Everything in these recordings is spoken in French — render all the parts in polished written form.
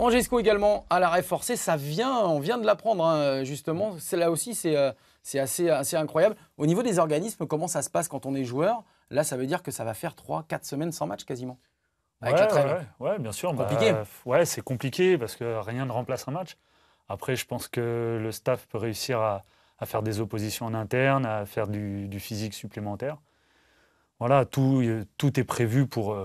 Angesco également à l'arrêt forcé, on vient de l'apprendre hein, justement. Là aussi, c'est assez incroyable. Au niveau des organismes, comment ça se passe quand on est joueur? Là, ça veut dire que ça va faire 3-4 semaines sans match quasiment. Avec la trêve. Ouais, bien sûr. Compliqué. Ouais, c'est compliqué parce que rien ne remplace un match. Après, je pense que le staff peut réussir à faire des oppositions en interne, à faire du physique supplémentaire. Voilà, tout est prévu pour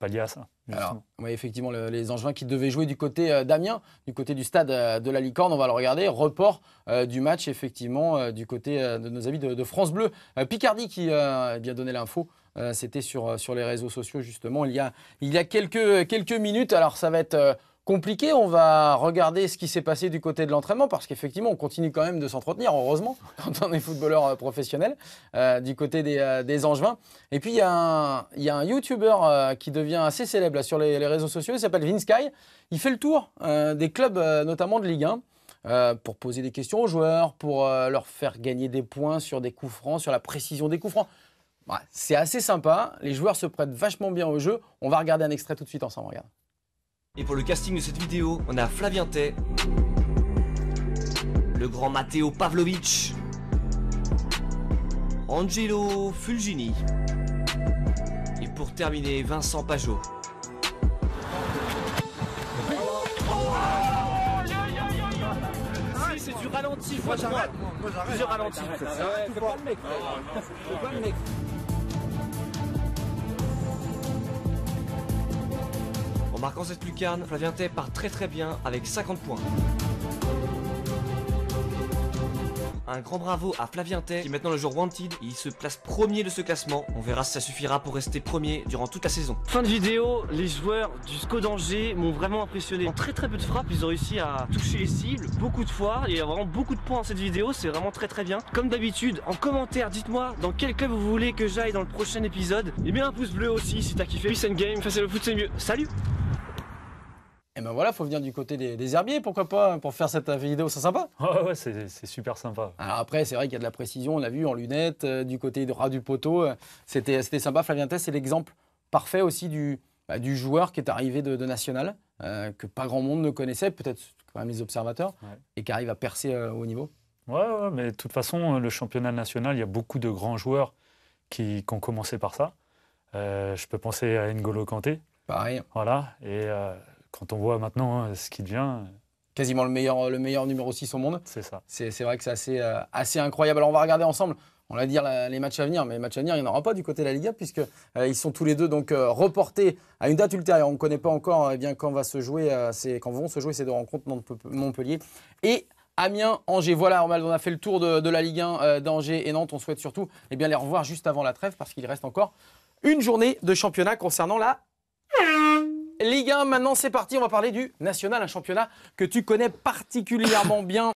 pallier à ça. Alors, oui, effectivement, les Angevins qui devaient jouer du côté d'Amiens, du côté du stade de la Licorne, on va le regarder. Report du match, effectivement, du côté de nos amis de France Bleu. Picardie qui a bien donné l'info. C'était sur les réseaux sociaux, justement, il y a quelques minutes. Alors, ça va être compliqué. On va regarder ce qui s'est passé du côté de l'entraînement parce qu'effectivement, on continue quand même de s'entretenir, heureusement, quand on est footballeur professionnel, du côté des Angevins. Et puis, il y a un YouTuber qui devient assez célèbre là, sur les réseaux sociaux. Il s'appelle Vinsky. Il fait le tour des clubs, notamment de Ligue 1, pour poser des questions aux joueurs, pour leur faire gagner des points sur des coups francs, sur la précision des coups francs. Ouais, c'est assez sympa. Les joueurs se prêtent vachement bien au jeu. On va regarder un extrait tout de suite ensemble. Regarde. Et pour le casting de cette vidéo, on a Flavien Tay, le grand Matteo Pavlovic, Angelo Fulgini et pour terminer Vincent Pajot. C'est du ralenti, moi j'arrête. Plusieurs ralentis. Fais pas le mec. Fais pas le mec. En marquant cette lucarne, Flavien Tay part très bien avec 50 points. Un grand bravo à Flavien Tay qui est maintenant le joueur Wanted. Il se place premier de ce classement. On verra si ça suffira pour rester premier durant toute la saison. Fin de vidéo, les joueurs du SCO d'Angers m'ont vraiment impressionné. En très peu de frappes, ils ont réussi à toucher les cibles beaucoup de fois. Il y a vraiment beaucoup de points dans cette vidéo, c'est vraiment très bien. Comme d'habitude, en commentaire, dites-moi dans quel club vous voulez que j'aille dans le prochain épisode. Et bien un pouce bleu aussi si t'as kiffé. Peace and game, c'est le foot c'est mieux. Salut! Et ben voilà, il faut venir du côté des herbiers, pourquoi pas, pour faire cette vidéo, c'est sympa. Ouais, c'est super sympa. Alors après, c'est vrai qu'il y a de la précision, on l'a vu en lunettes, du côté ras du poteau, c'était sympa. Flavien Tay, c'est l'exemple parfait aussi du joueur qui est arrivé de National, que pas grand monde ne connaissait, peut-être quand même les observateurs, et qui arrive à percer au niveau. Ouais, mais de toute façon, le championnat national, il y a beaucoup de grands joueurs qui ont commencé par ça. Je peux penser à N'Golo Kanté. Pareil. Voilà, et quand on voit maintenant ce qu'il devient... Quasiment le meilleur numéro 6 au monde. C'est ça. C'est vrai que c'est assez incroyable. Alors on va regarder ensemble, on va dire les matchs à venir, mais les matchs à venir, il n'y en aura pas du côté de la Liga, puisqu'ils sont tous les deux donc, reportés à une date ultérieure. On ne connaît pas encore bien quand vont se jouer ces deux rencontres, Montpellier et Amiens-Angers. Voilà, on a fait le tour de la Ligue 1 d'Angers et Nantes. On souhaite surtout les revoir juste avant la trêve, parce qu'il reste encore une journée de championnat concernant la Ligue 1. Maintenant, c'est parti. On va parler du National, un championnat que tu connais particulièrement bien.